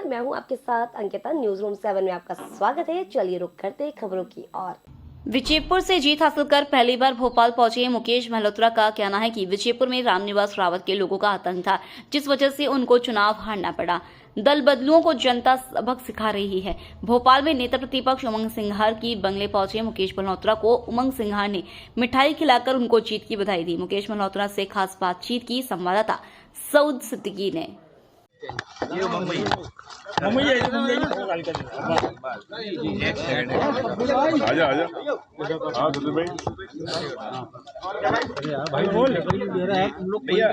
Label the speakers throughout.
Speaker 1: नमस्कार, मैं हूं आपके साथ अंकिता। न्यूज रूम 7 में आपका स्वागत है। चलिए रुक करते हैं खबरों की ओर।
Speaker 2: विजयपुर से जीत हासिल कर पहली बार भोपाल पहुंचे मुकेश मल्होत्रा का कहना है कि विजयपुर में रामनिवास रावत के लोगों का आतंक था, जिस वजह से उनको चुनाव हारना पड़ा। दल बदलुओं को जनता सबक सिखा रही है। भोपाल में नेता प्रतिपक्ष उमंग सिंघार की बंगले पहुंचे मुकेश मल्होत्रा को उमंग सिंघार ने मिठाई खिलाकर उनको जीत की बधाई दी। मुकेश मल्होत्रा से खास बातचीत की संवाददाता सऊद सिद्दीकी ने।
Speaker 3: आजा आजा हाँ दुल्लू भाई बोल
Speaker 4: भैया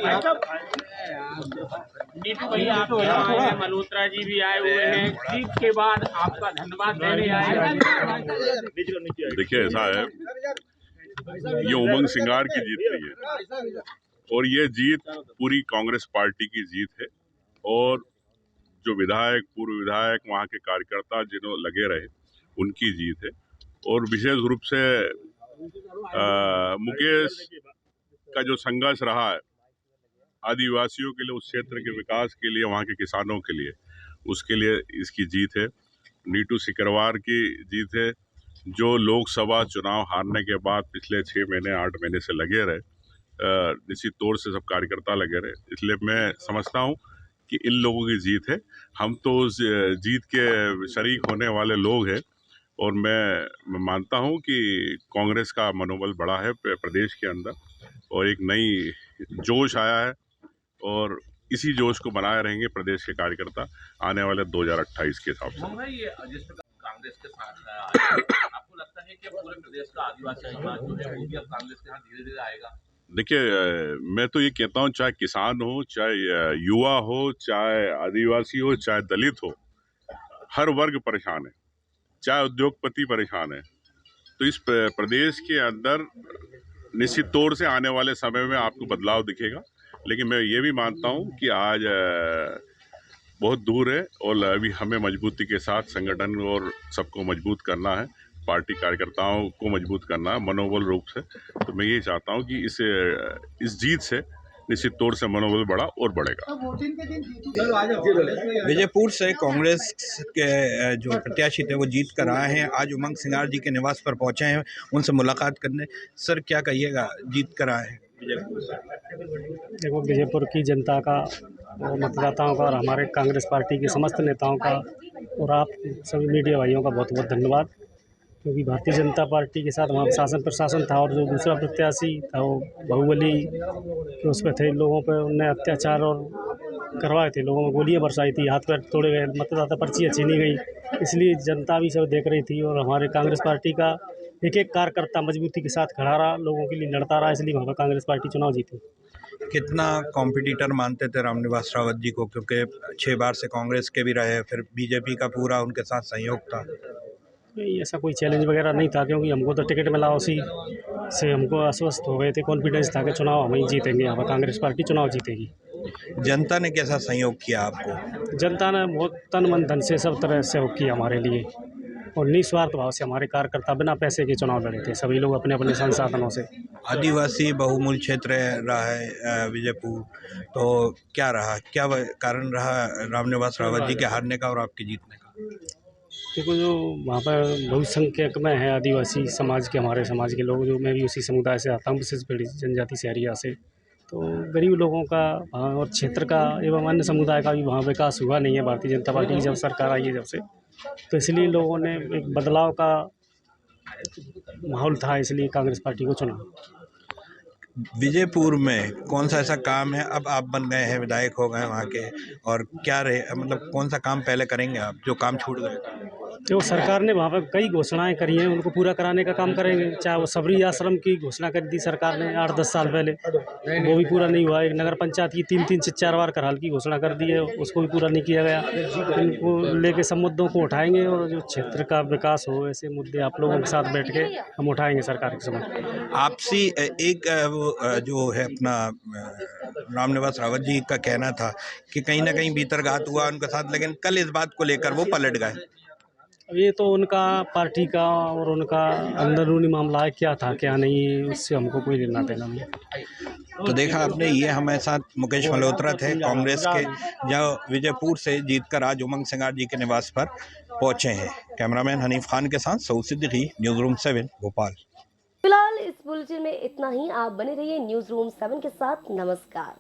Speaker 4: आप यहाँ आए हैं, मल्होत्रा जी भी आए हुए हैं। जीत के बाद आपका धन्यवाद देने आए हैं।
Speaker 3: देखिए ऐसा है, ये उमंग सिंगार की जीत नहीं है और ये जीत पूरी कांग्रेस पार्टी की जीत है और जो विधायक पूर्व विधायक वहाँ के कार्यकर्ता जिन्हों लगे रहे उनकी जीत है। और विशेष रूप से मुकेश का जो संघर्ष रहा है आदिवासियों के लिए, उस क्षेत्र के विकास के लिए, वहाँ के किसानों के लिए, उसके लिए इसकी जीत है। नीतू सिकरवार की जीत है, जो लोकसभा चुनाव हारने के बाद पिछले 6 महीने 8 महीने से लगे रहे, निश्चित तौर से सब कार्यकर्ता लगे रहे। इसलिए मैं समझता हूँ कि इन लोगों की जीत है। हम तो उस जीत के शरीक होने वाले लोग हैं और मैं मानता हूं कि कांग्रेस का मनोबल बढ़ा है प्रदेश के अंदर और एक नई जोश आया है और इसी जोश को बनाए रहेंगे प्रदेश के कार्यकर्ता आने वाले 2028 के हिसाब से।
Speaker 4: ये जिस प्रकार कांग्रेस के साथ आपको लगता है कि पूरे प्रदेश का आदिवासी समाज जो है वो भी अब कांग्रेस के साथ धीरे धीरे आएगा?
Speaker 3: देखिए, मैं तो ये कहता हूँ, चाहे किसान हो, चाहे युवा हो, चाहे आदिवासी हो, चाहे दलित हो, हर वर्ग परेशान है, चाहे उद्योगपति परेशान है। तो इस प्रदेश के अंदर निश्चित तौर से आने वाले समय में आपको बदलाव दिखेगा। लेकिन मैं ये भी मानता हूँ कि आज बहुत दूर है और अभी हमें मजबूती के साथ संगठन और सबको मजबूत करना है, पार्टी कार्यकर्ताओं को मजबूत करना है मनोबल रूप से। तो मैं ये चाहता हूँ कि इस जीत से निश्चित तौर से मनोबल बढ़ा और बढ़ेगा।
Speaker 5: विजयपुर से कांग्रेस के जो प्रत्याशी थे वो जीत कर आए हैं, आज उमंग सिंगार जी के निवास पर पहुंचे हैं उनसे मुलाकात करने। सर क्या कहिएगा, जीत कर आए हैं विजयपुर से?
Speaker 6: देखो, विजयपुर की जनता का और मतदाताओं का और हमारे कांग्रेस पार्टी के समस्त नेताओं का और आप सभी मीडिया भाइयों का बहुत बहुत धन्यवाद, क्योंकि भारतीय जनता पार्टी के साथ वहाँ शासन प्रशासन था और जो दूसरा प्रत्याशी था वो बाहुबली के उस पर थे, लोगों पर उनने अत्याचार और करवाए थे, लोगों में गोलियां बरसाई थी, हाथ पैर तोड़े गए, मतदाता पर्चियाँ छीनी गई। इसलिए जनता भी सब देख रही थी और हमारे कांग्रेस पार्टी का एक एक कार्यकर्ता मजबूती के साथ खड़ा रहा, लोगों के लिए लड़ता रहा, इसलिए वहाँ पर कांग्रेस पार्टी चुनाव जीती।
Speaker 5: कितना कॉम्पिटिटर मानते थे रामनिवास रावत जी को, क्योंकि 6 बार से कांग्रेस के भी रहे, फिर बीजेपी का पूरा उनके साथ सहयोग था?
Speaker 6: नहीं, ऐसा कोई चैलेंज वगैरह नहीं था, क्योंकि हमको तो टिकट मिला, उसी से हमको आश्वस्त हो गए थे, कॉन्फिडेंस था कि चुनाव हम ही जीतेंगे, यहाँ पर कांग्रेस पार्टी चुनाव जीतेगी।
Speaker 5: जनता ने कैसा सहयोग किया आपको?
Speaker 6: जनता ने बहुत तन मन धन से सब तरह से सहयोग किया हमारे लिए और निस्वार्थ भाव से हमारे कार्यकर्ता बिना पैसे के चुनाव लड़े थे, सभी लोग अपने अपने संसाधनों से।
Speaker 5: आदिवासी बहुमूल क्षेत्र रहा है विजयपुर, तो क्या रहा, क्या कारण रहा रामनिवास रावत जी के हारने का और आपके जीतने का?
Speaker 6: देखो, जो वहाँ पर बहुसंख्यक में है आदिवासी समाज के, हमारे समाज के लोग, जो मैं भी उसी समुदाय से आता हूँ, विशेष पीड़ित जनजाति शहरिया से, तो गरीब लोगों का और क्षेत्र का एवं अन्य समुदाय का भी वहाँ विकास हुआ नहीं है भारतीय जनता पार्टी की जब सरकार आई है जब से। तो इसलिए लोगों ने एक बदलाव का माहौल था, इसलिए कांग्रेस पार्टी को चुना।
Speaker 5: विजयपुर में कौन सा ऐसा काम है, अब आप बन गए हैं, विधायक हो गए वहाँ के, और क्या रहे, मतलब कौन सा काम पहले करेंगे आप जो काम छूट गए?
Speaker 6: तो सरकार ने वहाँ पर कई घोषणाएं करी हैं, उनको पूरा कराने का काम करेंगे। चाहे वो सबरी आश्रम की घोषणा कर दी सरकार ने 8-10 साल पहले, वो भी पूरा नहीं हुआ। एक नगर पंचायत की 3-3 से 4 बार करहाल की घोषणा कर दी है, उसको भी पूरा नहीं किया गया। इनको लेके सब मुद्दों को उठाएंगे और जो क्षेत्र का विकास हो, ऐसे मुद्दे आप लोगों के साथ बैठ के हम उठाएंगे सरकार के समक्ष।
Speaker 5: आपसी एक जो है अपना रामनिवास रावत जी का कहना था कि कहीं ना कहीं भीतरघात हुआ उनके साथ, लेकिन कल इस बात को लेकर वो पलट गए।
Speaker 6: अब ये तो उनका पार्टी का और उनका अंदरूनी मामला है, क्या था क्या नहीं, उससे हमको कोई लेना देना नहीं।
Speaker 5: तो देखा आपने, ये हमारे साथ मुकेश मल्होत्रा थे, कांग्रेस के, जो विजयपुर से जीतकर आज उमंग सिंगार जी के निवास पर पहुंचे हैं। कैमरामैन हनीफ खान के साथ सऊद सिद्दीकी, न्यूज़ रूम 7 भोपाल।
Speaker 1: फिलहाल इस बुलेटिन में इतना ही। आप बने रहिए न्यूज रूम 7 के साथ। नमस्कार।